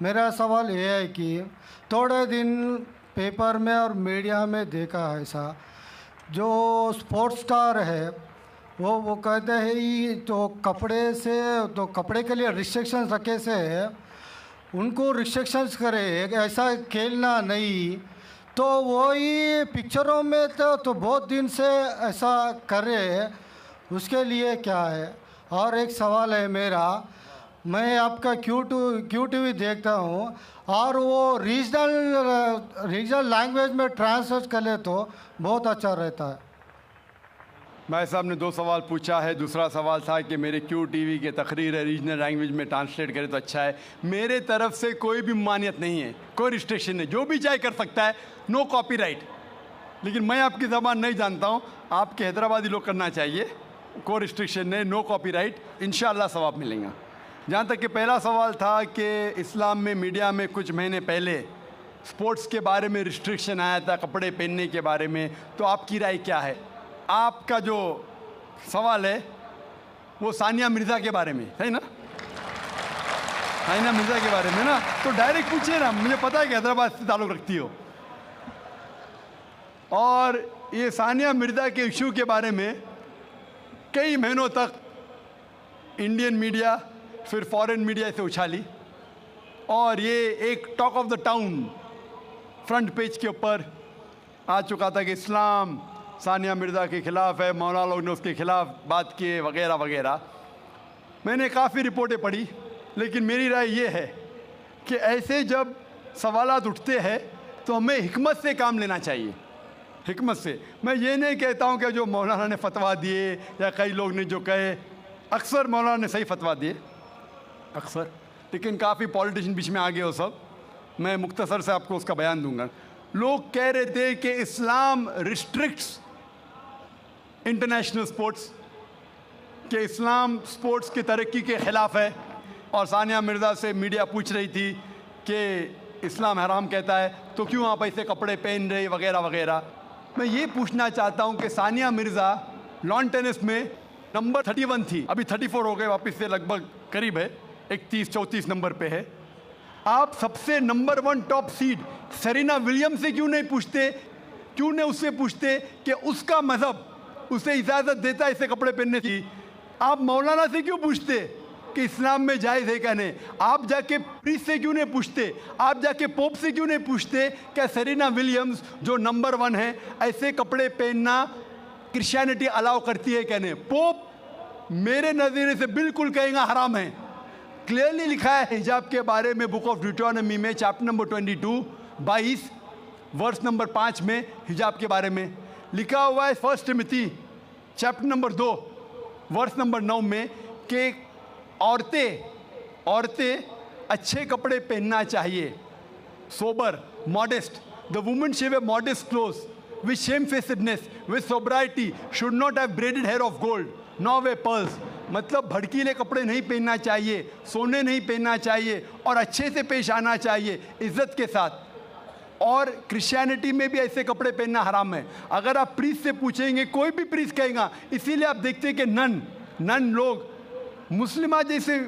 मेरा सवाल ये है कि थोड़े दिन पेपर में और मीडिया में देखा है ऐसा, जो स्पोर्ट्स स्टार है वो कहते हैं ये तो कपड़े के लिए रिस्ट्रिक्शंस रखे से है, उनको रिस्ट्रिक्शंस करे, ऐसा खेलना नहीं। तो वही पिक्चरों में तो बहुत दिन से ऐसा कर रहे हैं, उसके लिए क्या है? और एक सवाल है मेरा, मैं आपका क्यू टीवी देखता हूँ और वो रीजनल लैंग्वेज में ट्रांसलेट कर ले तो बहुत अच्छा रहता है। भाई साहब ने 2 सवाल पूछा है। दूसरा सवाल था कि मेरे क्यू टीवी के तकरीर है रीजनल लैंग्वेज में ट्रांसलेट करे तो अच्छा है। मेरे तरफ से कोई भी मान्यत नहीं है, कोई रिस्ट्रिक्शन नहीं, जो भी चाहे कर सकता है, नो कॉपीराइट। लेकिन मैं आपकी ज़बान नहीं जानता हूँ, आपके हैदराबादी लोग करना चाहिए, कोई रिस्ट्रिक्शन नहीं, नो कॉपीराइट, इंशाअल्लाह सवाब मिलेगा। जहाँ तक कि पहला सवाल था कि इस्लाम में मीडिया में कुछ महीने पहले स्पोर्ट्स के बारे में रिस्ट्रिक्शन आया था, कपड़े पहनने के बारे में, तो आपकी राय क्या है? आपका जो सवाल है वो सानिया मिर्ज़ा के बारे में है ना? सानिया मिर्ज़ा के बारे में ना, तो डायरेक्ट पूछिए ना, मुझे पता है कि हैदराबाद से ताल्लुक़ रखती हो। और ये सानिया मिर्ज़ा के इशू के बारे में कई महीनों तक इंडियन मीडिया फिर फॉरेन मीडिया से उछाली और ये एक talk of the town front page के ऊपर आ चुका था कि इस्लाम सानिया मिर्ज़ा के ख़िलाफ़ है, मौलाना लोग ने उसके ख़िलाफ़ बात किए वगैरह वगैरह। मैंने काफ़ी रिपोर्टें पढ़ी, लेकिन मेरी राय ये है कि ऐसे जब सवालात उठते हैं तो हमें हिकमत से काम लेना चाहिए, हिकमत से। मैं ये नहीं कहता हूँ कि जो मौलाना ने फतवा दिए या कई लोग ने जो कहे, अक्सर मौलाना ने सही फतवा दिए अक्सर, लेकिन काफ़ी पॉलिटिशियन बीच में आ गए हो सब। मैं मुख्तसर से आपको उसका बयान दूंगा। लोग कह रहे थे कि इस्लाम रिस्ट्रिक्ट्स इंटरनेशनल स्पोर्ट्स, कि इस्लाम स्पोर्ट्स की तरक्की के ख़िलाफ़ है। और सानिया मिर्ज़ा से मीडिया पूछ रही थी कि इस्लाम हराम कहता है तो क्यों आप ऐसे कपड़े पहन रहे वगैरह वगैरह। मैं ये पूछना चाहता हूँ कि सानिया मिर्ज़ा लॉन टेनिस में नंबर 31 थी, अभी 34 हो गए, वापस से लगभग करीब है, 31-34 नंबर पे है। आप सबसे number 1 top seed Serena Williams से क्यों नहीं पूछते, क्यों नहीं उससे पूछते कि उसका मज़हब उसे इजाज़त देता है ऐसे कपड़े पहनने की? आप मौलाना से क्यों पूछते कि इस्लाम में जायज़ है क्या नहीं? आप जाके प्रीस्ट से क्यों नहीं पूछते? आप जाके पोप से क्यों नहीं पूछते क्या सेरेना विलियम्स जो नंबर 1 है ऐसे कपड़े पहनना क्रिश्चियनिटी अलाउ करती है क्या नहीं? पोप मेरे नज़रिए से बिल्कुल कहेगा हराम है। क्लियरली लिखा है हिजाब के बारे में बुक ऑफ ड्यूटोनॉमी में चैप्टर नंबर 22 वर्स नंबर 5 में हिजाब के बारे में लिखा हुआ है। 1 Timothy chapter number 2 verse number 9 में कि औरतें अच्छे कपड़े पहनना चाहिए, sober, modest. The women should wear modest clothes with shamefacedness, with sobriety, should not have braided hair of gold nor way pearls. मतलब भड़कीले कपड़े नहीं पहनना चाहिए, सोने नहीं पहनना चाहिए और अच्छे से पेश आना चाहिए, इज्जत के साथ। और क्रिश्चियनिटी में भी ऐसे कपड़े पहनना हराम है। अगर आप प्रीस्ट से पूछेंगे, कोई भी प्रीस्ट कहेगा। इसीलिए आप देखते हैं कि नन लोग मुस्लिमा जैसे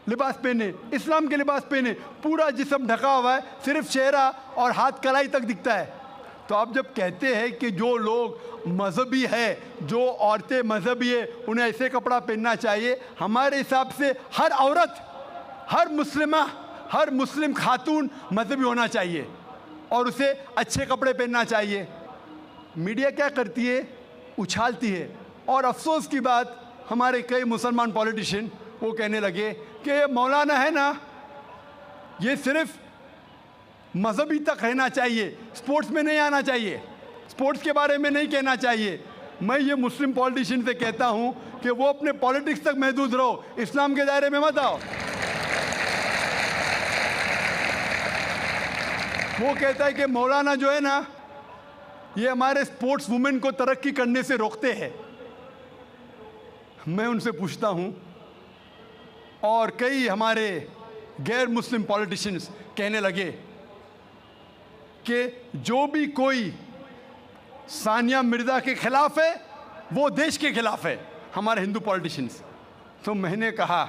लिबास पहने, इस्लाम के लिबास पहने, पूरा जिस्म ढका हुआ है, सिर्फ चेहरा और हाथ कलाई तक दिखता है। तो आप जब कहते हैं कि जो लोग मजहबी है, जो औरतें मजहबी है, उन्हें ऐसे कपड़ा पहनना चाहिए, हमारे हिसाब से हर औरत, हर मुस्लिम खातून मजहबी होना चाहिए और उसे अच्छे कपड़े पहनना चाहिए। मीडिया क्या करती है? उछालती है। और अफसोस की बात, हमारे कई मुसलमान पॉलिटिशियन वो कहने लगे कि ये मौलाना है ना, ये सिर्फ मजहबी तक रहना चाहिए, स्पोर्ट्स में नहीं आना चाहिए, स्पोर्ट्स के बारे में नहीं कहना चाहिए। मैं ये मुस्लिम पॉलिटिशियन से कहता हूँ कि वो अपने पॉलिटिक्स तक महदूद रहो, इस्लाम के दायरे में मत आओ। वो कहता है कि मौलाना जो है ना, ये हमारे स्पोर्ट्स वुमेन को तरक्की करने से रोकते हैं। मैं उनसे पूछता हूँ, और कई हमारे गैर मुस्लिम पॉलिटिशियंस कहने लगे कि जो भी कोई सानिया मिर्ज़ा के खिलाफ है वो देश के खिलाफ है, हमारे हिंदू पॉलिटिशियंस। तो मैंने कहा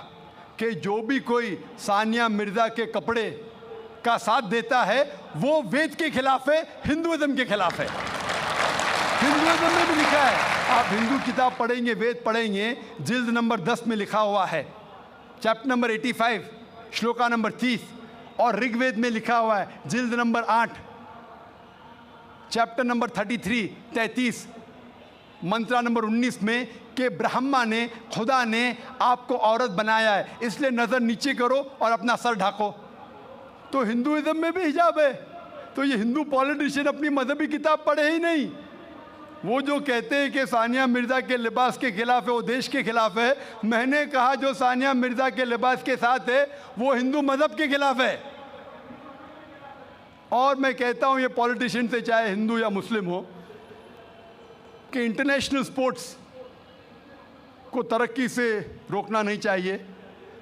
कि जो भी कोई सानिया मिर्ज़ा के कपड़े का साथ देता है वो वेद के खिलाफ है, हिंदुइज्म के खिलाफ है। हिंदुइज्म में भी लिखा है, आप हिंदू किताब पढ़ेंगे, वेद पढ़ेंगे, जिल्द नंबर 10 में लिखा हुआ है, चैप्टर नंबर 85, श्लोका नंबर 30, और ऋग्वेद में लिखा हुआ है जिल्द नंबर 8, चैप्टर नंबर 33, मंत्रा नंबर 19 में कि ब्रह्मा ने, खुदा ने आपको औरत बनाया है, इसलिए नज़र नीचे करो और अपना सर ढाको। तो हिंदुइज्म में भी हिजाब है। तो ये हिंदू पॉलिटिशियन अपनी मजहबी किताब पढ़े ही नहीं। वो जो कहते हैं कि सानिया मिर्ज़ा के लिबास के खिलाफ है, वो देश के खिलाफ है। मैंने कहा जो सानिया मिर्ज़ा के लिबास के साथ है वो हिंदू मजहब के खिलाफ है। और मैं कहता हूँ ये पॉलिटिशियन से, चाहे हिंदू या मुस्लिम हो, कि इंटरनेशनल स्पोर्ट्स को तरक्की से रोकना नहीं चाहिए।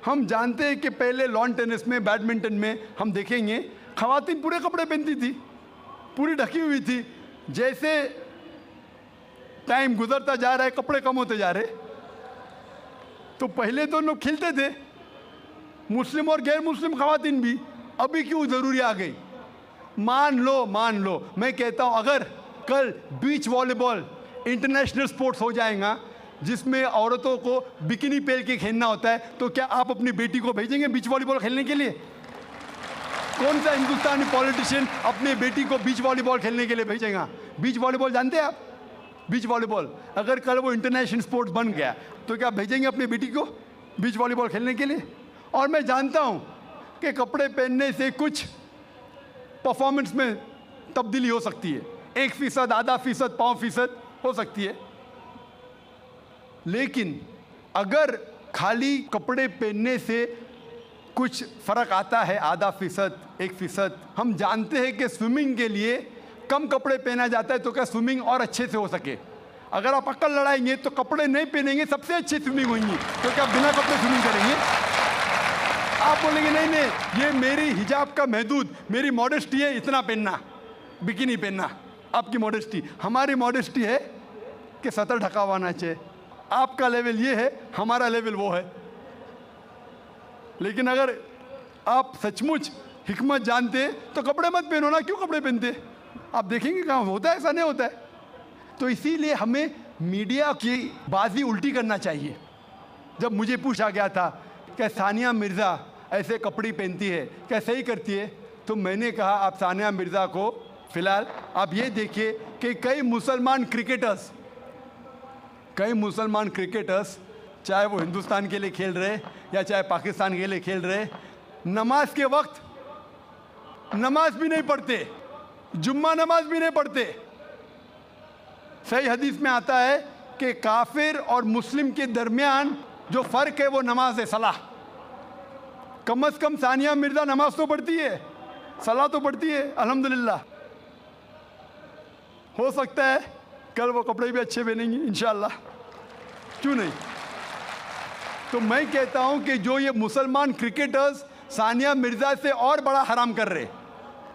हम जानते हैं कि पहले लॉन टेनिस में, बैडमिंटन में हम देखेंगे ख़वातीन पूरे कपड़े पहनती थी, पूरी ढकी हुई थी। जैसे टाइम गुजरता जा रहा है, कपड़े कम होते जा रहे। तो पहले तो लोग खिलते थे, मुस्लिम और गैर मुस्लिम ख़वातीन भी। अभी क्यों ज़रूरी आ गई? मान लो मैं कहता हूँ अगर कल बीच वॉलीबॉल इंटरनेशनल स्पोर्ट्स हो जाएगा जिसमें औरतों को बिकिनी पहन के खेलना होता है, तो क्या आप अपनी बेटी को भेजेंगे बीच वॉलीबॉल खेलने के लिए? कौन सा हिंदुस्तानी पॉलिटिशियन अपनी बेटी को बीच वॉलीबॉल खेलने के लिए भेजेगा? बीच वॉलीबॉल जानते हैं आप? बीच वॉलीबॉल अगर कल वो इंटरनेशनल स्पोर्ट्स बन गया तो क्या भेजेंगे अपनी बेटी को बीच वॉलीबॉल खेलने के लिए? और मैं जानता हूँ कि कपड़े पहनने से कुछ परफॉर्मेंस में तब्दीली हो सकती है, 1%, आधा फीसद, 5% हो सकती है। लेकिन अगर खाली कपड़े पहनने से कुछ फ़र्क आता है, आधा फीसद, 1%, हम जानते हैं कि स्विमिंग के लिए कम कपड़े पहना जाता है तो क्या स्विमिंग और अच्छे से हो सके? अगर आप अक्ल लड़ाएंगे तो कपड़े नहीं पहनेंगे, सबसे अच्छी स्विमिंग होगी, तो क्या बिना कपड़े स्विमिंग करेंगे? आप बोलेंगे नहीं, ये मेरी हिजाब का महदूद, मेरी मॉडेस्टी है, इतना पहनना, बिकिनी पहनना। आपकी मॉडेस्टी, हमारी मॉडेस्टी है कि सतर ढका हुआ होना चाहिए। आपका लेवल ये है, हमारा लेवल वो है। लेकिन अगर आप सचमुच हिकमत जानते तो कपड़े मत पहनो ना, क्यों कपड़े पहनते? आप देखेंगे कहाँ होता है, ऐसा नहीं होता है। तो इसीलिए हमें मीडिया की बाजी उल्टी करना चाहिए। जब मुझे पूछा गया था कि सानिया मिर्ज़ा ऐसे कपड़े पहनती है, क्या सही करती है, तो मैंने कहा आप सानिया मिर्ज़ा को फ़िलहाल आप ये देखिए कि कई मुसलमान क्रिकेटर्स चाहे वो हिंदुस्तान के लिए खेल रहे या चाहे पाकिस्तान के लिए खेल रहे, नमाज के वक्त नमाज भी नहीं पढ़ते, जुम्मा नमाज भी नहीं पढ़ते। सही हदीस में आता है कि काफिर और मुस्लिम के दरमियान जो फ़र्क है वो नमाज है, सलाह। कम से कम सानिया मिर्ज़ा नमाज तो पढ़ती है, सलाह तो पढ़ती है, अल्हम्दुलिल्लाह। हो सकता है कल वो कपड़े भी अच्छे पहनेंगी इंशाअल्लाह, क्यों नहीं? तो मैं कहता हूं कि जो ये मुसलमान क्रिकेटर्स सानिया मिर्ज़ा से और बड़ा हराम कर रहे,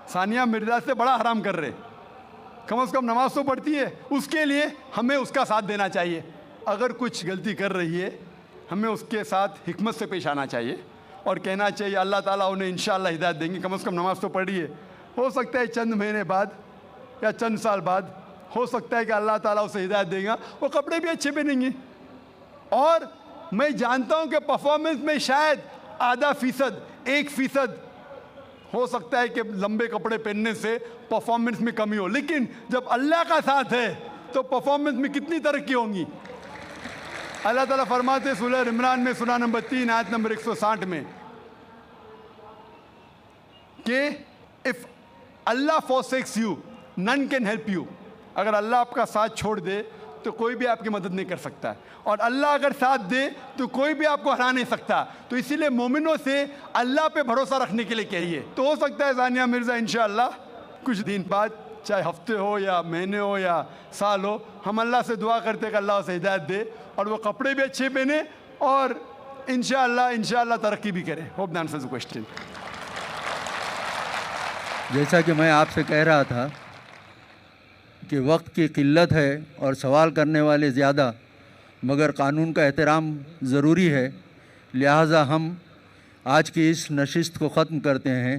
सानिया मिर्ज़ा से बड़ा हराम कर रहे, कम से कम नमाज तो पढ़ती है, उसके लिए हमें उसका साथ देना चाहिए। अगर कुछ गलती कर रही है हमें उसके साथ हिकमत से पेश आना चाहिए और कहना चाहिए अल्लाह ताला उन्हें इंशाअल्लाह हिदायत देंगे, कम से कम नमाज तो पढ़ी है। हो सकता है चंद महीने बाद या चंद साल बाद हो सकता है कि अल्लाह ताला उसे हिदायत देगा, वो कपड़े भी अच्छे पहनेंगे। और मैं जानता हूं कि परफॉर्मेंस में शायद आधा फीसद, 1% हो सकता है कि लंबे कपड़े पहनने से परफॉर्मेंस में कमी हो, लेकिन जब अल्लाह का साथ है तो परफॉर्मेंस में कितनी तरक्की होगी। अल्लाह ताला फरमाते सूरह इमरान में सूरह नंबर 3 आयत नंबर 160 में कि if Allah forsakes you none can help you, अगर अल्लाह आपका साथ छोड़ दे तो कोई भी आपकी मदद नहीं कर सकता, और अल्लाह अगर साथ दे तो कोई भी आपको हरा नहीं सकता। तो इसीलिए मोमिनों से अल्लाह पे भरोसा रखने के लिए कहिए। तो हो सकता है सानिया मिर्ज़ा इंशाअल्लाह कुछ दिन बाद, चाहे हफ्ते हो या महीने हो या साल हो, हम अल्लाह से दुआ करते हैं कि अल्लाह उसे हिदायत दे और वो कपड़े भी अच्छे पहने और इंशाअल्लाह तरक्की भी करे। Hope that answers the question. जैसा कि मैं आपसे कह रहा था कि वक्त की किल्लत है और सवाल करने वाले ज़्यादा, मगर कानून का एहतराम ज़रूरी है, लिहाजा हम आज की इस नशिस्त को ख़त्म करते हैं।